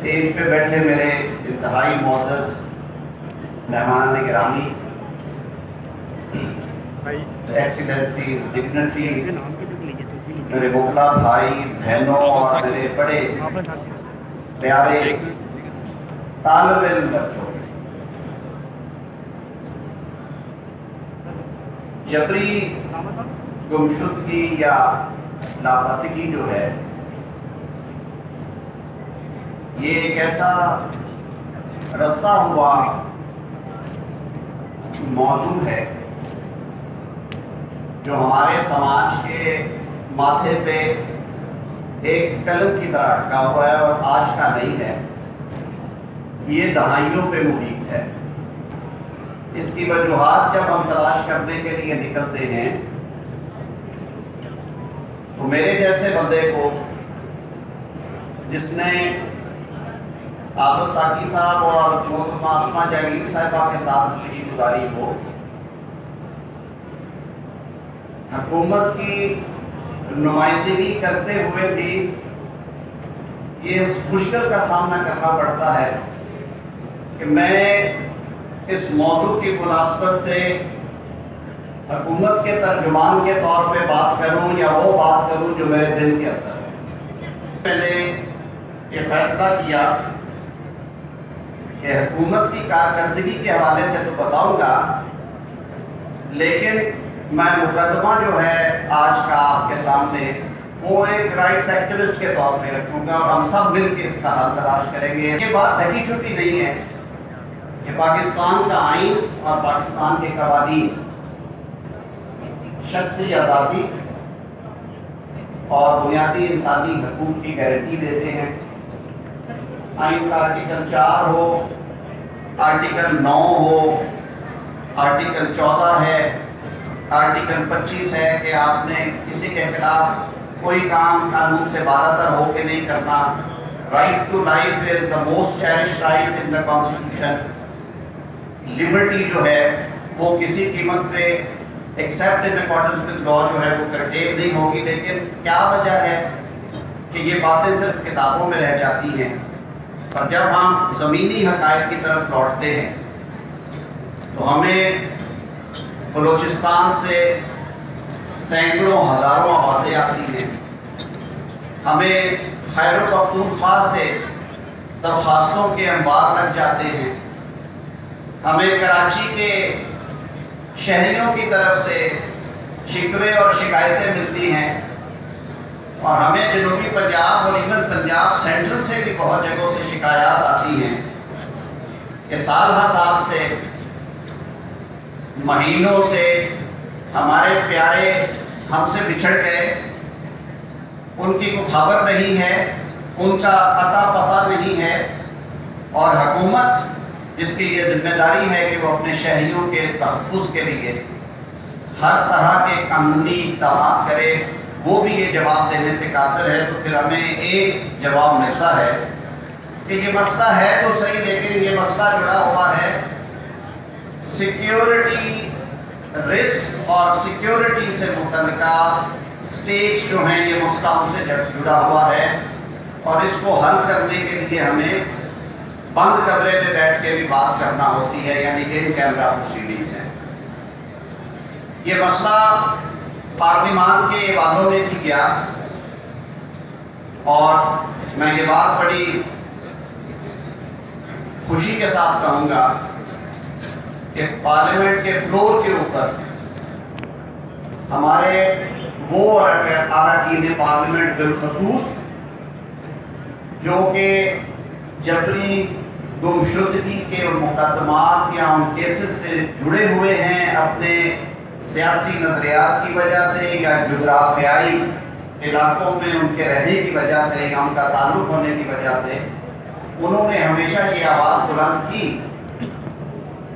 Stage پہ بیٹھے میرے انتہائی معزز مہمان گرامی، ایکسیلنسیز، ڈگنیٹریز، میرے وکلا بھائی بہنوں اور میرے بڑے پیارے طالب علم بچوں، جبری گمشدگی یا لاپتگی جو ہے یہ ایک ایسا رستہ ہوا موضوع ہے جو ہمارے سماج کے ماتھے پہ ایک قلم کی طرح اٹکا ہوا ہے اور آج کا نہیں ہے، یہ دہائیوں پہ محیط ہے۔ اس کی وجوہات جب ہم تلاش کرنے کے لیے نکلتے ہیں تو میرے جیسے بندے کو جس نے عابد ساکی صاحب اور محترمہ اسماء جہانگیر صاحبہ کے ساتھ زندگی گزاری ہو، حکومت کی نمائندگی کرتے ہوئے بھی یہ مشکل کا سامنا کرنا پڑتا ہے کہ میں اس موضوع کی مناسبت سے حکومت کے ترجمان کے طور پہ بات کروں یا وہ بات کروں جو میرے دل کے اندر ہے۔ میں نے یہ فیصلہ کیا کہ حکومت کی کارکردگی کے حوالے سے تو بتاؤں گا، لیکن میں مقدمہ جو ہے آج کا آپ کے سامنے وہ ایک رائٹس ایکٹیوسٹ کے طور پہ رکھوں گا اور ہم سب مل کے اس کا حل تلاش کریں گے۔ یہ بات ڈھکی چھپی نہیں ہے کہ پاکستان کا آئین اور پاکستان کے قوانین شخصی آزادی اور بنیادی انسانی حقوق کی گارنٹی دیتے ہیں۔ آئین کا آرٹیکل 4 ہو، آرٹیکل 9 ہو، آرٹیکل 14 ہے، آرٹیکل 25 ہے کہ آپ نے کسی کے خلاف کوئی کام قانون سے بالاتر ہو کے نہیں کرنا۔ Right to life is the most cherished right in the constitution. Liberty جو ہے وہ کسی قیمت پہ except in accordance with law جو ہے وہ کرٹیل نہیں ہوگی، لیکن کیا وجہ ہے کہ یہ باتیں صرف کتابوں میں رہ جاتی ہیں اور جب ہم زمینی حقائق کی طرف لوٹتے ہیں تو ہمیں بلوچستان سے سینکڑوں ہزاروں آوازیں آتی ہیں، ہمیں خیبر پختونخوا سے درخواستوں کے انبار لگ جاتے ہیں، ہمیں کراچی کے شہریوں کی طرف سے شکوے اور شکایتیں ملتی ہیں، اور ہمیں جنوبی پنجاب اور ایون پنجاب سینٹرل سے بھی بہت جگہوں سے شکایات آتی ہیں کہ سال ہر سال سے مہینوں سے ہمارے پیارے ہم سے بچھڑ گئے، ان کی کوئی خبر نہیں ہے، ان کا پتہ نہیں ہے، اور حکومت جس کی یہ ذمہ داری ہے کہ وہ اپنے شہریوں کے تحفظ کے لیے ہر طرح کے قانونی اقدامات کرے، وہ بھی یہ جواب دینے سے قاصر ہے۔ تو پھر ہمیں ایک جواب ملتا ہے کہ یہ مسئلہ ہے تو صحیح، لیکن یہ مسئلہ جڑا ہوا ہے سیکیورٹی رسکس اور سیکیورٹی سے متعلقہ سٹیٹس جو ہیں، یہ مسئلہ ان سے جڑا ہوا ہے، اور اس کو حل کرنے کے لیے ہمیں بند کمرے میں بیٹھ کے بھی بات کرنا ہوتی ہے، یعنی کہ ان کیمرہ پروسیڈنگز ہیں۔ یہ مسئلہ پارلیمان کے ایوانوں میں بھی گیا، اور میں یہ بات بڑی خوشی کے ساتھ کہوں گا کہ پارلیمنٹ کے فلور کے اوپر ہمارے وہ اراکین پارلیمنٹ بالخصوص جو کہ جبری گمشدگی کے مقدمات یا ان کیسز سے جڑے ہوئے ہیں، اپنے سیاسی نظریات کی وجہ سے یا جغرافیائی علاقوں میں ان کے رہنے کی وجہ سے یا ان کا تعلق ہونے کی وجہ سے، انہوں نے ہمیشہ یہ آواز بلند کی،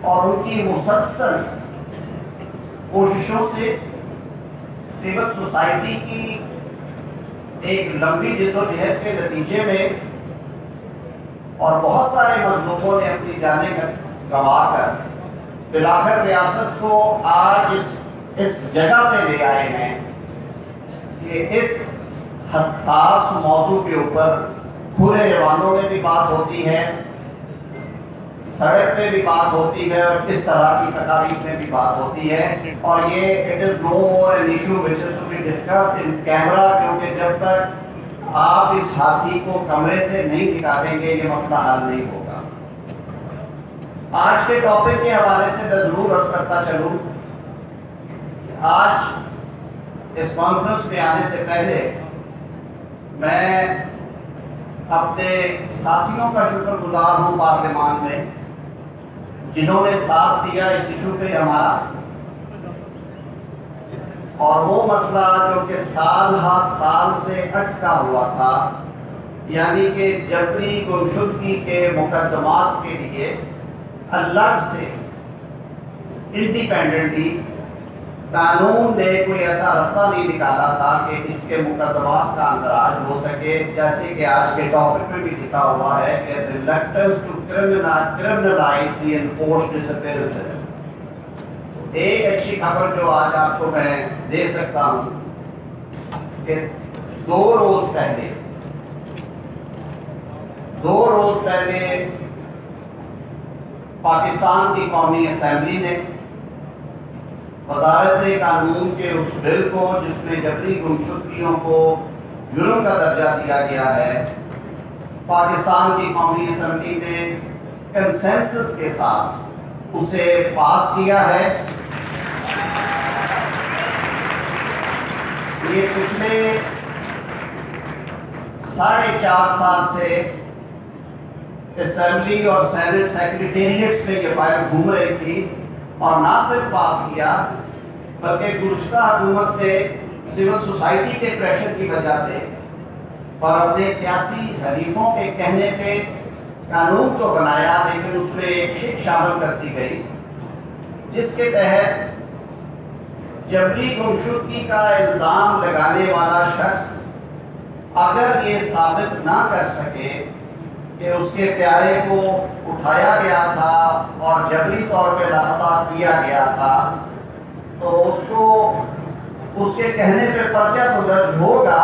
اور ان کی مسلسل کوششوں سے سول سوسائٹی کی ایک لمبی جدوجہد کے نتیجے میں اور بہت سارے مظلوموں نے اپنی جانیں گنوا کر بالآخر ریاست کو آج اس جگہ پہ لے آئے ہیں کہ اس حساس موضوع کے اوپر کھلے ایوانوں میں بھی بات ہوتی ہے، سڑک پہ بھی بات ہوتی ہے، اور اس طرح کی تقاریب میں بھی بات ہوتی ہے. اور یہ it is no more an issue which is to be discussed in camera, کیونکہ جب تک آپ اس ہاتھی کو کمرے سے نہیں نکالیں گے یہ مسئلہ حل نہیں ہوگا. آج کے ٹاپک کے حوالے سے میں ضرور عرض کرتا چلوں کہ آج اس کانفرنس میں آنے سے پہلے میں اپنے ساتھیوں کا شکر گزار ہوں پارلیمان میں، جنہوں نے ساتھ دیا اس ایشو پہ ہمارا. اور وہ مسئلہ جو کہ سال ہا سال سے اٹکا ہوا تھا، یعنی کہ جبری گمشدگی کے مقدمات کے لیے الگ سے انڈیپینڈنٹلی قانون نے کوئی ایسا رستہ نہیں نکالا تھا کہ اس کے مقدمات کا اندراج ہو سکے، جیسے کہ آج کے ٹاپک میں بھی لکھا ہوا ہے کہ reluctance to criminalise the enforced disappearances. ایک اچھی خبر جو آج آپ کو میں دے سکتا ہوں کہ 2 روز پہلے پاکستان کی قومی اسمبلی نے وزارت قانون کے اس بل کو جس میں جبری گمشدگیوں کو جرم کا درجہ دیا گیا ہے، پاکستان کی قومی اسمبلی نے کنسنسس کے ساتھ اسے پاس کیا ہے. یہ پچھلے 4.5 سال سے اسمبلی اور سینٹ سیکریٹریٹس میں یہ فائل گھوم رہی تھی، اور نہ صرف پاس کیا بلکہ گزشتہ حکومت نے سول سوسائٹی کے پریشر کی وجہ سے اور اپنے سیاسی حریفوں کے کہنے پہ قانون تو بنایا، لیکن اس میں ایک شک شامل کر دی گئی جس کے تحت جبری گمشدگی کا الزام لگانے والا شخص اگر یہ ثابت نہ کر سکے کہ اس کے پیارے کو اٹھایا گیا تھا اور جبری طور پہ لاپتہ کیا گیا تھا، تو اس کو اس کے کہنے پہ پرچہ تو درج ہوگا،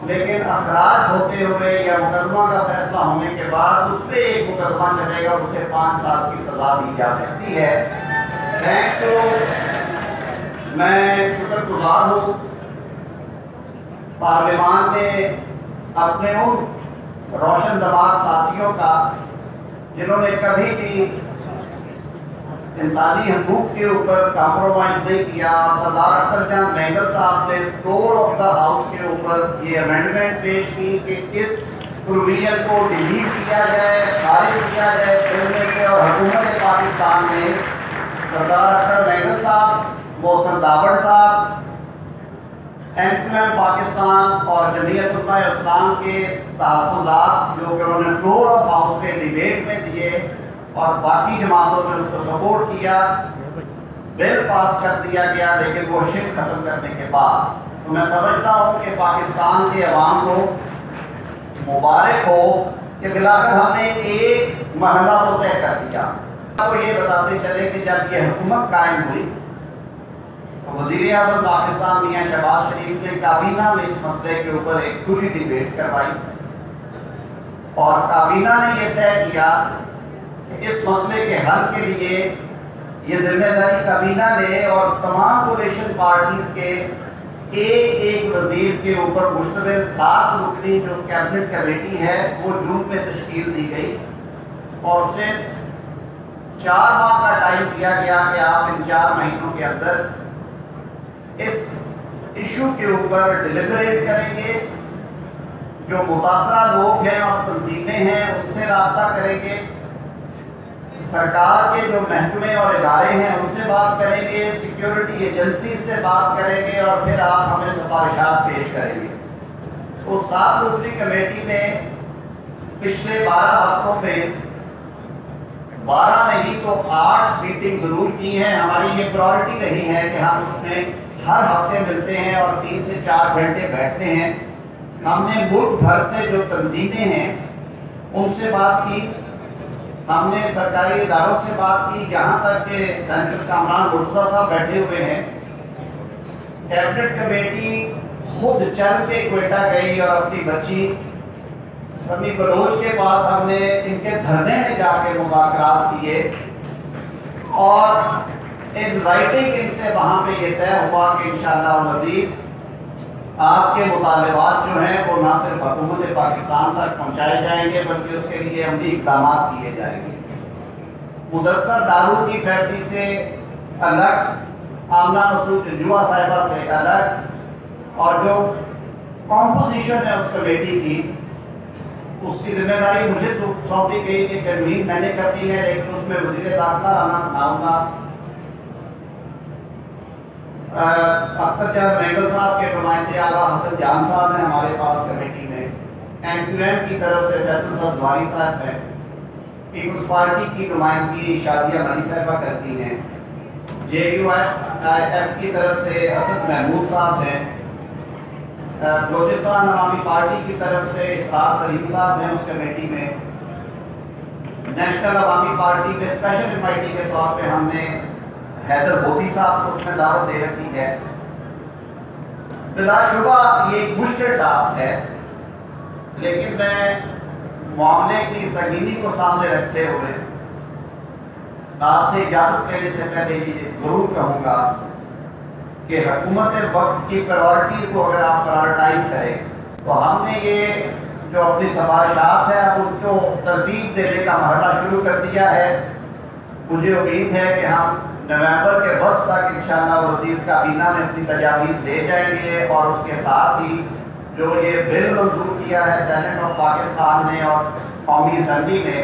لیکن اخراج ہوتے ہوئے یا مقدمہ کا فیصلہ ہونے کے بعد اس پہ ایک مقدمہ چلے گا، اسے 5 سال کی سزا دی جا سکتی ہے. تھینکس ٹو، میں شکر گزار ہوں پارلیمان نے اپنے ان روشن دماغ ساتھیوں کا جنہوں نے کبھی بھی انسانی حقوق کے اوپر کمپرومائز نہیں کیا. سردار اختر جان مینگل صاحب نے فلور آف دا ہاؤس کے اوپر یہ امینڈمنٹ پیش کی کہ اس پروویژن کو ڈیلیٹ کیا جائے، خارج کیا جائے اس بل میں سے، اور حکومت پاکستان نے سردار اختر مینگل صاحب، محسن داوڑ صاحب، ایم پاکستان اور جمعیت علماء اسلام کے تحفظات جو کہ انہوں نے فلور آف ہاؤس کے ڈیبیٹ میں دیے اور باقی جماعتوں نے اس کو سپورٹ کیا، بل پاس کر دیا گیا. لیکن وہ شک ختم کرنے کے بعد تو میں سمجھتا ہوں کہ پاکستان کے عوام کو مبارک ہو کہ بلاخر ہم نے ایک مرحلہ تو طے کر دیا. آپ کو یہ بتاتے چلے کہ جب یہ حکومت قائم ہوئی، وزیر اعظم پاکستان میاں شہباز شریف نے کابینہ میں اس مسئلے کے اوپر ایک کھلی ڈیبیٹ کروائی، اور کابینہ نے یہ طے کیا کہ اس مسئلے کے حل کے لیے یہ ذمہ داری کابینہ نے اور تمام کولیشن پارٹیز کے ایک وزیر کے اوپر مشتمل 7 رکنی جو کیبنٹ کمیٹی ہے وہ جون میں تشکیل دی گئی، اور اسے 4 ماہ کا ٹائم دیا گیا کہ آپ ان 4 مہینوں کے اندر اس ایشو کے اوپر ڈیلیبریٹ کریں گے، جو متاثرہ لوگ ہیں اور تنظیمیں ہیں ان سے رابطہ کریں گے، سرکار کے جو محکمے اور ادارے ہیں ان سے بات کریں گے، سیکیورٹی ایجنسی سے بات کریں گے، اور پھر آپ ہمیں سفارشات پیش کریں گے. تو 7 رکنی کمیٹی نے پچھلے 12 ہفتوں میں 12 نہیں تو 8 میٹنگ ضرور کی ہیں. ہماری یہ پرائورٹی رہی ہے کہ ہم اس میں ہر ہفتے ملتے ہیں اور 3 سے 4 گھنٹے بیٹھتے ہیں. ہم نے ملک بھر سے جو تنظیمیں ہیں ان سے بات کی، ہم نے سرکاری اداروں سے بات کی، جہاں تک کہ سینیٹر کامران مرتضیٰ صاحب بیٹھے ہوئے ہیں. کیبنٹ کمیٹی خود چل کے کوئٹہ گئی اور اپنی بچی سمی بلوچ کے پاس ہم نے ان کے دھرنے میں جا کے مذاکرات کیے اور ان رائٹنگ ان سے وہاں پہ یہ طے ہوا کہ انشاءاللہ العزیز آپ کے مطالبات جو ہیں وہ نہ صرف حکومت پاکستان تک پہنچائے جائیں گے بلکہ اس کے لیے عملی اقدامات کیے جائیں گے۔ مدثر دارو کی فیملی سے الگ، آمنہ مسعود جنجوعہ صاحبہ سے الگ، اور جو کمپوزیشن ہے اس کمیٹی کی، اس کی ذمہ داری مجھے سونپی گئی کہ کنوین میں نے کرنی ہے، لیکن اس میں وزیر داخلہ رانا ثناءاللہ، اختر جان مینگل صاحب کے نمائندے اعلیٰ حسن جان صاحب ہیں ہمارے پاس کمیٹی میں، MQM کی طرف سے فیصل سبزواری صاحب ہیں، پیپلز پارٹی کی نمائندگی شازیہ مری صاحبہ کرتی ہیں، JUIF کی طرف سے اسد محمود صاحب ہیں، بلوچستان عوامی پارٹی کی طرف سے اسحاق کریم صاحب ہیں اس کمیٹی میں، نیشنل عوامی پارٹی میں اسپیشل انوائٹی کے طور پہ ہم نے حیدر بھوتی صاحب کو اس میں دعوت دے رکھی ہے۔ بلا شبہ یہ ایک مشکل ٹاسک ہے، لیکن میں معاملے کی سنگینی کو سامنے رکھتے ہوئے آپ سے اجازت لینے سے پہلے یہ ضرور کہوں گا کہ حکومت وقت کی پرائورٹی کو اگر آپ پرائورٹائز کریں تو ہم نے یہ جو اپنی سفارشات ہے اب ان کو ترتیب دینے کا مرحلہ شروع کر دیا ہے۔ مجھے امید ہے کہ ہم نومبر کے وسط تک انشاءاللہ العزیز کابینہ میں اپنی تجاویز لے جائیں گے، اور اس کے ساتھ ہی جو یہ بل منظور کیا ہے سینٹ آف پاکستان نے اور قومی اسمبلی نے،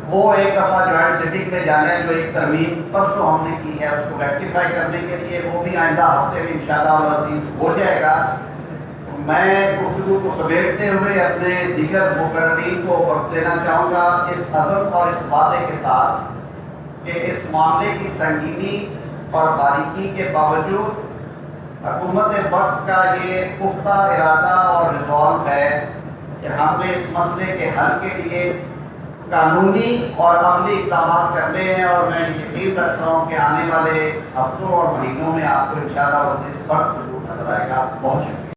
وہ ایک دفعہ جوائنٹ سٹنگ میں جانا ہے، جو ایک ترمیم پرسوں ہم نے کی ہے اس کو ریکٹیفائی کرنے کے لیے، وہ بھی آئندہ ہفتے میں انشاءاللہ العزیز ہو جائے گا۔ میں گفتگو کو سمیٹتے ہوئے اپنے دیگر مقررین کو وقت دینا چاہوں گا اس عزم اور اس وعدے کے ساتھ کہ اس معاملے کی سنگینی اور باریکی کے باوجود حکومت وقت کا یہ پختہ ارادہ اور ریزولو ہے کہ ہم نے اس مسئلے کے حل کے لیے قانونی اور عملی اقدامات کرنے ہیں، اور میں یقین رکھتا ہوں کہ آنے والے ہفتوں اور مہینوں میں آپ کو انشاءاللہ اس وقت ضرور نظر آئے گا۔ بہت شکریہ۔